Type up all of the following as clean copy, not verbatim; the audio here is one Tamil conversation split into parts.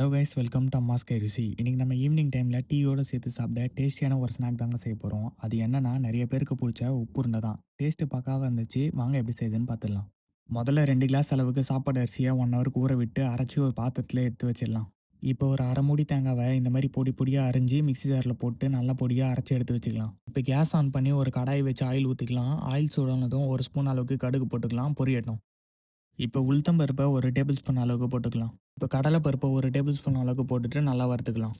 ஹலோ கைஸ், வெல்கம் டு அம்மாஸ் கை ருசி. இன்னைக்கு நம்ம ஈவினிங் டைமில் டீயோட சேர்த்து சாப்பிட டேஸ்டியான ஒரு ஸ்நாக் தாங்க செய்ய போகிறோம். அது என்னன்னா, நிறைய பேருக்கு பிடிச்ச உப்பு உருண்டை தான். டேஸ்ட்டு பக்காவாக இருந்துச்சு. வாங்க எப்படி செய்யுதுன்னு பார்த்துடலாம். முதல்ல 2 கிளாஸ் அளவுக்கு சாப்பாடு அரிசியை 1 ஹவருக்கு ஊற விட்டு அரைச்சி ஒரு பாத்திரத்தில் எடுத்து வச்சிடலாம். இப்போ ஒரு அரை மூடி தேங்காவை இந்த மாதிரி பொடி பொடியாக அரிஞ்சு மிக்ஸி ஜாரில் போட்டு நல்லா பொடியாக அரைச்சி எடுத்து வச்சுக்கலாம். இப்போ கேஸ் ஆன் பண்ணி ஒரு கடாயை வச்சு ஆயில் ஊற்றிக்கலாம். ஆயில் சூடானதும் ஒரு ஸ்பூன் அளவுக்கு கடுகு போட்டுக்கலாம், பொரியட்டும். இப்போ உளுத்தம் பருப்பை ஒரு டேபிள் ஸ்பூன் அளவுக்கு போட்டுக்கலாம். இப்போ கடலை பருப்பை ஒரு டேபிள் ஸ்பூன் அளவுக்கு போட்டுட்டு நல்லா வறுத்துக்கலாம்.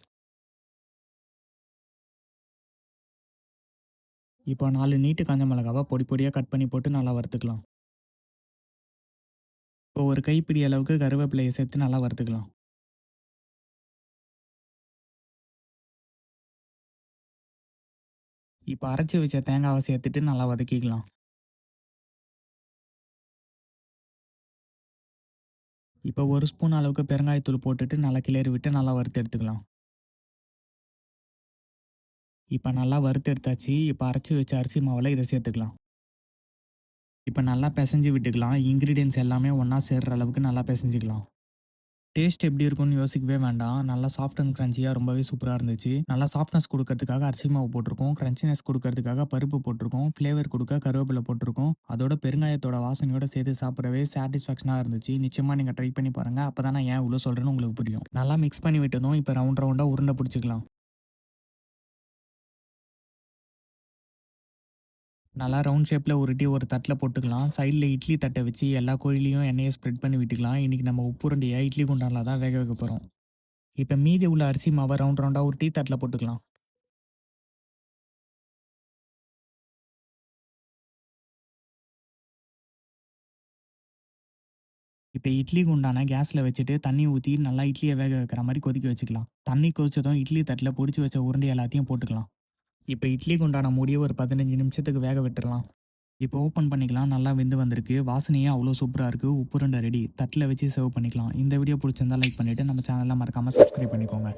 இப்போ 4 நீட்டு காஞ்ச மிளகாவை பொடி பொடியாக கட் பண்ணி போட்டு நல்லா வறுத்துக்கலாம். இப்போ ஒரு கைப்பிடி அளவுக்கு கருவேப்பிலையை சேர்த்து நல்லா வறுத்துக்கலாம். இப்போ அரைச்சி வச்ச தேங்காவை சேர்த்துட்டு நல்லா வதக்கிக்கலாம். இப்போ ஒரு ஸ்பூன் அளவுக்கு பெருங்காயத்தூள் போட்டுட்டு நல்லா கிளறி விட்டு நல்லா வறுத்து எடுத்துக்கலாம். இப்போ நல்லா வறுத்து எடுத்தாச்சு. இப்போ அரைச்சி வச்ச அரிசி மாவில் இதை சேர்த்துக்கலாம். இப்போ நல்லா பிசைஞ்சு விட்டுக்கலாம். இன்க்ரீடியன்ஸ் எல்லாமே ஒன்றா சேர்ற அளவுக்கு நல்லா பிசைஞ்சிக்கலாம். டேஸ்ட் எப்படி இருக்கும்னு யோசிக்கவே வேண்டாம். நல்லா சாஃப்ட் அண்ட் கிரன்ச்சியாக ரொம்பவே சூப்பராக இருந்துச்சு. நல்லா சாஃப்ட்னஸ் கொடுக்கறதுக்காக அரிசி மாவு போட்டிருக்கோம். கிரன்ச்சினஸ் கொடுக்கறதுக்காக பருப்பு போட்டிருக்கோம். ஃப்ளேவர் கொடுக்க கருவேப்பிலை போட்டிருக்கோம். அதோட பெருங்காயத்தோட வாசனையோட சேர்த்து சாப்பிடவே சாட்டிஸ்ஃபேக்ஷனாக இருந்துச்சு. நிச்சயமாக நீங்கள் ட்ரை பண்ணி பாருங்கள். அப்போ தான் நான் ஏன் இவ்வளோ சொல்கிறேன்னு உங்களுக்கு புரியும். நல்லா மிக்ஸ் பண்ணி விட்டதும் இப்போ ரவுண்ட் ரவுண்டாக உருண்டை பிடிச்சிக்கலாம். நல்லா ரவுண்ட் ஷேப்பில் உருட்டி ஒரு தட்டில் போட்டுக்கலாம். சைடில் இட்லி தட்டை வச்சு எல்லா கோழிலையும் எண்ணெயை ஸ்ப்ரெட் பண்ணி விட்டுக்கலாம். இன்றைக்கி நம்ம உப்புருண்டையை இட்லி குண்டானில் தான் வேக வைக்க போகிறோம். இப்போ மீதி உள்ள அரிசி மாவை ரவுண்ட் ரவுண்டாக ஒரு டீ தட்டில் போட்டுக்கலாம். இப்போ இட்லி குண்டான கேஸில் வச்சுட்டு தண்ணி ஊற்றி நல்லா இட்லியை வேக வைக்கிற மாதிரி கொதிக்க வச்சுக்கலாம். தண்ணி கொதிச்சதும் இட்லி தட்டில் பொடிச்சு வச்ச உருண்டை எல்லாத்தையும் போட்டுக்கலாம். இப்போ இட்லி குண்டான மூடியை ஒரு 15 நிமிஷத்துக்கு வேக விட்டுறலாம். இப்போ ஓப்பன் பண்ணிக்கலாம். நல்லா வெந்து வந்திருக்கு. வாசனையே அவ்வளோ சூப்பராக இருக்குது. உப்புருண்டை ரெடி. தட்டில் வச்சு சர்வ் பண்ணிக்கலாம். இந்த வீடியோ பிடிச்சிருந்தா லைக் பண்ணிவிட்டு நம்ம சேனலை மறக்காமல் சப்ஸ்கிரைப் பண்ணிக்கோங்க.